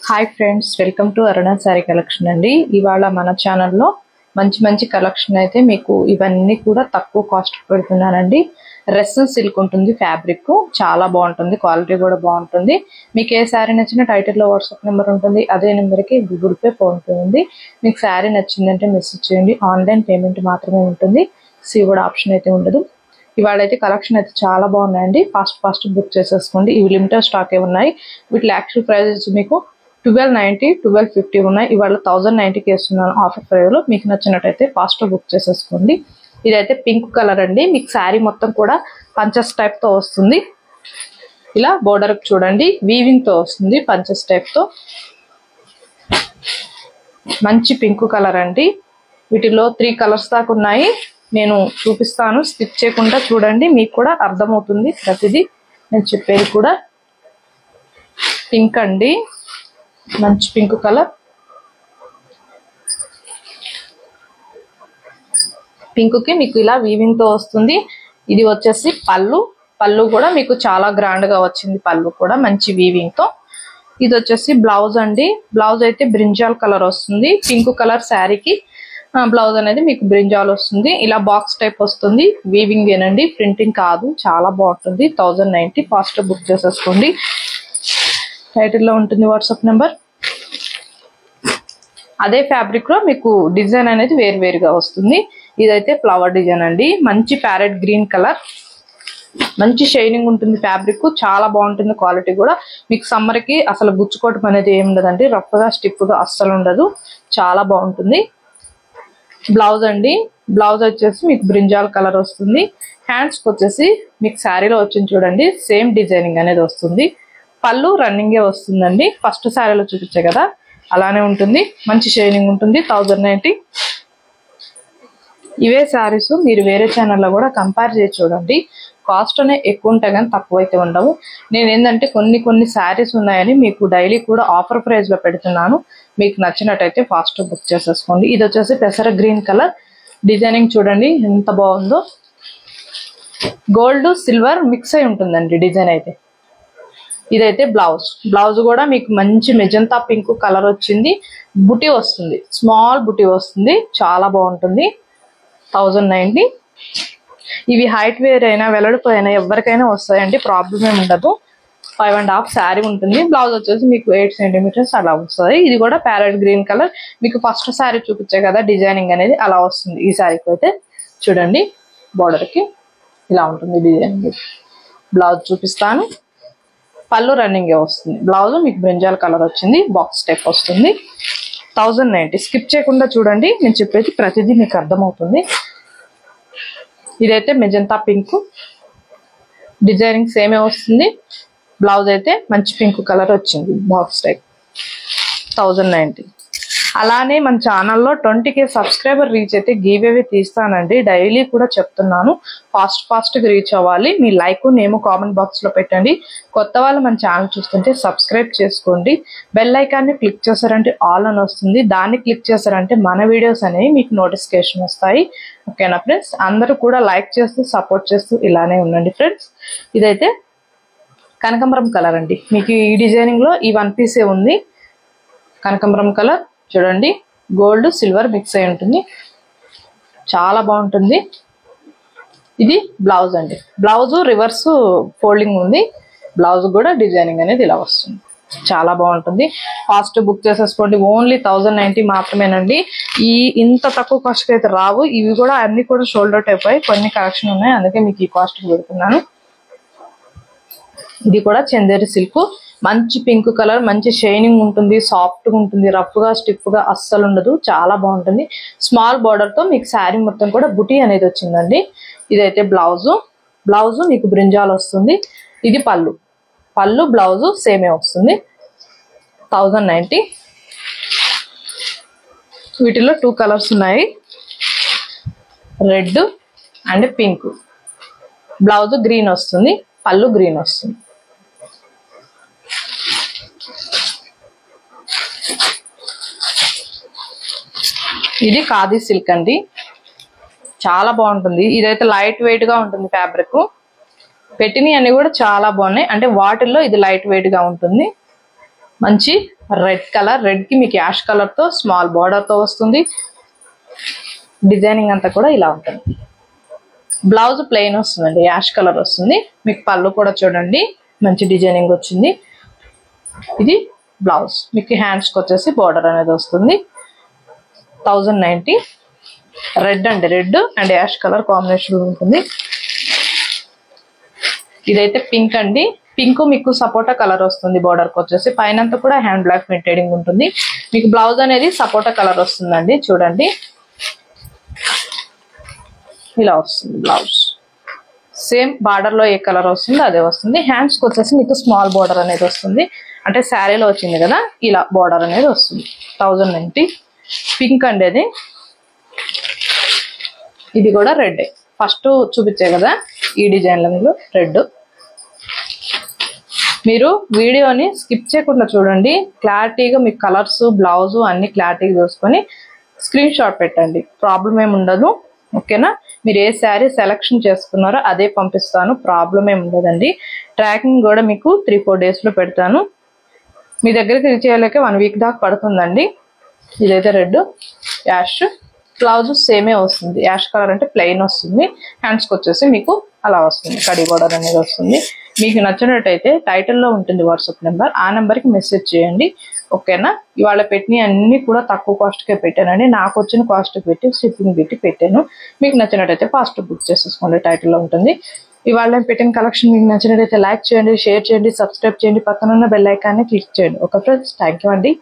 Hi friends, welcome to Aruna sorry collection అండి. ఇవాళ మన ఛానల్లో మంచి కలెక్షన్ అయితే మీకు ఇవన్నీ కూడా తక్కువ కాస్ట్ పెడుతున్నానండి. రెస్సల్ సిల్క్ ఉంటుంది, ఫ్యాబ్రిక్ చాలా బాగుంటుంది, క్వాలిటీ కూడా బాగుంటుంది. మీకు ఏ శారీ నచ్చినా టైటిల్లో వాట్సాప్ నెంబర్ ఉంటుంది, అదే నెంబర్కి గూగుల్ పే, ఫోన్ పే ఉంది. మీకు శారీ నచ్చిందంటే మెసేజ్ చేయండి. ఆన్లైన్ పేమెంట్ మాత్రమే ఉంటుంది, సీఓడి ఆప్షన్ అయితే ఉండదు. ఇవాళ అయితే కలెక్షన్ అయితే చాలా బాగున్నాయండి. ఫాస్ట్ బుక్ చేసేసుకోండి. ఇవి లిమిటెడ్ స్టాక్ ఏ ఉన్నాయి. వీటి యాక్చువల్ ప్రైజెస్ మీకు 1290, 1250 ఉన్నాయి. ఇవాళ 1090కి వేస్తున్నాను ఆఫర్ ప్రైస్ లో. మీకు నచ్చినట్టయితే ఫాస్ట్ బుక్ చేసేసుకోండి. ఇదైతే పింక్ కలర్ అండి. మీకు శారీ మొత్తం కూడా పంచెస్ టైప్ తో వస్తుంది. ఇలా బోర్డర్ చూడండి, వీవింగ్ తో వస్తుంది, పంచెస్ టైప్ తో. మంచి పింక్ కలర్ అండి. వీటిలో 3 కలర్స్ దాకా ఉన్నాయి. నేను చూపిస్తాను, స్కిప్ చేయకుండా చూడండి, మీకు కూడా అర్థమవుతుంది ప్రతిదీ నేను చెప్పేది కూడా. పింక్ అండి, మంచి పింక్ కలర్. పింక్ కి మీకు ఇలా వీవింగ్ తో వస్తుంది. ఇది వచ్చేసి పళ్ళు కూడా మీకు చాలా గ్రాండ్ గా వచ్చింది. పళ్ళు కూడా మంచి వీవింగ్ తో. ఇది వచ్చేసి బ్లౌజ్ అండి. బ్లౌజ్ అయితే బ్రింజాల్ కలర్ వస్తుంది. పింక్ కలర్ శారీకి బ్లౌజ్ అనేది మీకు బ్రింజాల్ వస్తుంది. ఇలా బాక్స్ టైప్ వస్తుంది. వీవింగ్ ఏనండి, ప్రింటింగ్ కాదు. చాలా బాగుంటుంది. 1090 ఫాస్ట్ బుక్ చేసేసుకోండి. టైటిల్లో ఉంటుంది వాట్సాప్ నెంబర్. అదే ఫ్యాబ్రిక్ లో మీకు డిజైన్ అనేది వేరుగా వస్తుంది. ఇదైతే ఫ్లవర్ డిజైన్ అండి. మంచి ప్యారెట్ గ్రీన్ కలర్, మంచి షైనింగ్ ఉంటుంది. ఫ్యాబ్రిక్ చాలా బాగుంటుంది. క్వాలిటీ కూడా మీకు సమ్మర్ కి అసలు గుచ్చుకోవటం అనేది ఏమి ఉండదండి. రఫ్ గా స్టిఫ్ గా అస్సలు ఉండదు. చాలా బాగుంటుంది. బ్లౌజ్ అండి. బ్లౌజ్ వచ్చేసి మీకు బ్రింజాల్ కలర్ వస్తుంది. హ్యాండ్స్ కి వచ్చేసి మీకు శారీలో వచ్చింది చూడండి, సేమ్ డిజైనింగ్ అనేది వస్తుంది. పళ్ళు రన్నింగే వస్తుందండి. ఫస్ట్ శారీలో చూపించే కదా, అలానే ఉంటుంది. మంచి షైనింగ్ ఉంటుంది. 1090. ఇవే శారీస్ మీరు వేరే ఛానల్లో కూడా కంపేర్ చేసి చూడండి. కాస్ట్ అనేది ఎక్కువ ఉంటాయి కానీ తక్కువ అయితే ఉండవు. నేను ఏంటంటే కొన్ని శారీస్ ఉన్నాయని మీకు డైలీ కూడా ఆఫర్ ప్రైస్ లో పెడుతున్నాను. మీకు నచ్చినట్టయితే ఫాస్ట్ బుక్ చేసేసుకోండి. ఇది వచ్చేసి పెసర గ్రీన్ కలర్. డిజైనింగ్ చూడండి ఎంత బాగుందో. గోల్డ్ సిల్వర్ మిక్స్ అయి ఉంటుందండి డిజైన్ అయితే. ఇదైతే బ్లౌజ్ కూడా మీకు మంచి మెజంతా పింక్ కలర్ వచ్చింది. బుటీ వస్తుంది, స్మాల్ బుటీ వస్తుంది. చాలా బాగుంటుంది. 1090. ఇవి హైట్ వేర్ అయినా వెల్లడిపోయినా ఎవరికైనా వస్తాయండి, ప్రాబ్లం ఏమి ఉండదు. 5.5 శారీ ఉంటుంది. బ్లౌజ్ వచ్చేసి మీకు 8 సెంటీమీటర్స్ అలా వస్తుంది. ఇది కూడా ప్యారెట్ గ్రీన్ కలర్. మీకు ఫస్ట్ శారీ చూపించే కదా డిజైనింగ్ అనేది అలా వస్తుంది. ఈ శారీకి అయితే చూడండి, బోర్డర్ కి ఇలా ఉంటుంది డిజైనింగ్. బ్లౌజ్ చూపిస్తాను. పళ్ళు రన్నింగ్ వస్తుంది. బ్లౌజ్ మీకు బ్రింజాల్ కలర్ వచ్చింది. బాక్స్ టైప్ వస్తుంది. 1090. స్కిప్ చేయకుండా చూడండి, నేను చెప్పేది ప్రతిదీ మీకు అర్థమవుతుంది. ఇదైతే మెజంతా పింక్. డిజైనింగ్ సేమే వస్తుంది. బ్లౌజ్ అయితే మంచి పింక్ కలర్ వచ్చింది, బాక్స్ టైప్. 1090. అలానే మన ఛానల్లో 20K సబ్స్క్రైబర్ రీచ్ అయితే గివ్ అవే తీస్తానండి. డైలీ కూడా చెప్తున్నాను, ఫాస్ట్ గా రీచ్ అవ్వాలి. మీ లైక్ నేమ్ కామెంట్ బాక్స్ లో పెట్టండి. కొత్త వాళ్ళు మన ఛానల్ చూస్తుంటే సబ్స్క్రైబ్ చేసుకోండి. బెల్ ఐకాన్ని క్లిక్ చేశారంటే ఆల్ అని వస్తుంది. దాన్ని క్లిక్ చేశారంటే మన వీడియోస్ అనేవి మీకు నోటిఫికేషన్ వస్తాయి. ఓకేనా ఫ్రెండ్స్? అందరూ కూడా లైక్ చేస్తూ సపోర్ట్ చేస్తూ ఇలానే ఉండండి ఫ్రెండ్స్. ఇదైతే కనకాంబరం కలర్ అండి. మీకు ఈ డిజైనింగ్ లో ఈ 1 పీసే ఉంది. కనకాంబరం కలర్ చూడండి, గోల్డ్ సిల్వర్ మిక్స్ అయి ఉంటుంది. చాలా బాగుంటుంది. ఇది బ్లౌజ్ అండి. బ్లౌజ్ రివర్స్ ఫోల్డింగ్ ఉంది. బ్లౌజ్ కూడా డిజైనింగ్ అనేది ఇలా వస్తుంది. చాలా బాగుంటుంది. ఫాస్ట్ బుక్ చేసేసుకోండి. ఓన్లీ 1090 మాత్రమేనండి. ఇంత తక్కువ కాస్ట్ అయితే రావు. ఇవి కూడా అన్ని కూడా షోల్డర్ టైప్ అయ్యి కొన్ని కలెక్షన్ ఉన్నాయి, అందుకే మీకు ఈ కాస్ట్ పెడుతున్నాను. ఇది కూడా చందేరి సిల్క్. మంచి పింక్ కలర్, మంచి షైనింగ్ ఉంటుంది, సాఫ్ట్ గా ఉంటుంది, రఫ్ గా స్టిఫ్ గా అస్సలు ఉండదు. చాలా బాగుంటుంది. స్మాల్ బార్డర్ తో మీకు శారీ మొత్తం కూడా బుటీ అనేది వచ్చిందండి. ఇదైతే బ్లౌజ్ మీకు బ్రింజాల్ వస్తుంది. ఇది పళ్ళు బ్లౌజ్ సేమే వస్తుంది. 1090. వీటిలో 2 కలర్స్ ఉన్నాయి, red and pink. Blouse green వస్తుంది, పళ్ళు గ్రీన్ వస్తుంది. ఇది ఖాదీ సిల్క్ అండి. చాలా బాగుంటుంది. ఇదైతే లైట్ వెయిట్ గా ఉంటుంది ఫ్యాబ్రిక్. పెట్టినవి అన్ని కూడా చాలా బాగున్నాయి. అంటే వాటిల్లో ఇది లైట్ వెయిట్ గా ఉంటుంది. మంచి రెడ్ కలర్, రెడ్ కి మీకు యాష్ కలర్ తో స్మాల్ బార్డర్ తో వస్తుంది. డిజైనింగ్ అంతా కూడా ఇలా ఉంటుంది. బ్లౌజ్ ప్లెయిన్ వస్తుందండి, యాష్ కలర్ వస్తుంది. మీకు పళ్ళు కూడా చూడండి మంచి డిజైనింగ్ వచ్చింది. ఇది బ్లౌజ్. మీకు హ్యాండ్స్కి వచ్చేసి బార్డర్ అనేది వస్తుంది. 1090. రెడ్ అండి, red and ash colour combination ఉంటుంది. ఇదైతే పింక్ అండి. పింక్ మీకు సపోటా కలర్ వస్తుంది. బార్డర్కి వచ్చేసి పైన కూడా హ్యాండ్ బ్లాక్ ప్రింటెడింగ్ ఉంటుంది. మీకు బ్లౌజ్ అనేది సపోటా కలర్ వస్తుందండి. చూడండి ఇలా వస్తుంది బ్లౌజ్. సేమ్ బార్డర్ లో ఏ కలర్ వస్తుందో అదే వస్తుంది. హ్యాండ్స్ కి వచ్చేసి మీకు స్మాల్ బార్డర్ అనేది వస్తుంది. అంటే శారీలో వచ్చింది కదా, ఇలా బార్డర్ అనేది వస్తుంది. 1090. పింక్ అండి అది. ఇది కూడా రెడ్. ఫస్ట్ చూపించే కదా ఈ డిజైన్లలో రెడ్. మీరు వీడియోని స్కిప్ చేయకుండా చూడండి. క్లారిటీగా మీకు కలర్స్, బ్లౌజ్ అన్ని క్లారిటీగా చూసుకొని స్క్రీన్ షాట్ పెట్టండి. ప్రాబ్లం ఏమి ఉండదు. ఓకేనా? మీరు ఏ శారీ సెలెక్షన్ చేసుకున్నారో అదే పంపిస్తాను. ప్రాబ్లం ఏమి ఉండదండి. ట్రాకింగ్ కూడా మీకు 3-4 days లో పెడతాను. మీ దగ్గరికి రీచ్ అయ్యేలాకే 1 week దాకా పడుతుందండి. ఇదైతే రెడ్, యాష్. బ్లౌజ్ సేమే వస్తుంది. యాష్ కలర్ అంటే ప్లెయిన్ వస్తుంది. హ్యాండ్స్కి వచ్చేసి మీకు అలా వస్తుంది, కడి బార్డర్ అనేది వస్తుంది. మీకు నచ్చినట్టయితే టైటిల్లో ఉంటుంది వాట్సాప్ నెంబర్. ఆ నెంబర్కి మెసేజ్ చేయండి. ఓకేనా? ఇవాళ పెట్టినవి అన్ని కూడా తక్కువ కాస్ట్కే పెట్టానండి. నాకు వచ్చిన కాస్ట్ పెట్టి షిప్పింగ్ పెట్టి పెట్టాను. మీకు నచ్చినట్టయితే ఫాస్ట్ బుక్ చేసేసుకోండి, టైటిల్లో ఉంటుంది. ఇవాళ నేను పెట్టిన కలెక్షన్ మీకు నచ్చినట్టయితే లైక్ చేయండి, షేర్ చేయండి, సబ్స్క్రైబ్ చేయండి, పక్కన ఉన్న బెల్ ఐకాన్ని క్లిక్ చేయండి. ఓకే ఫ్రెండ్స్, థ్యాంక్ యూ అండి.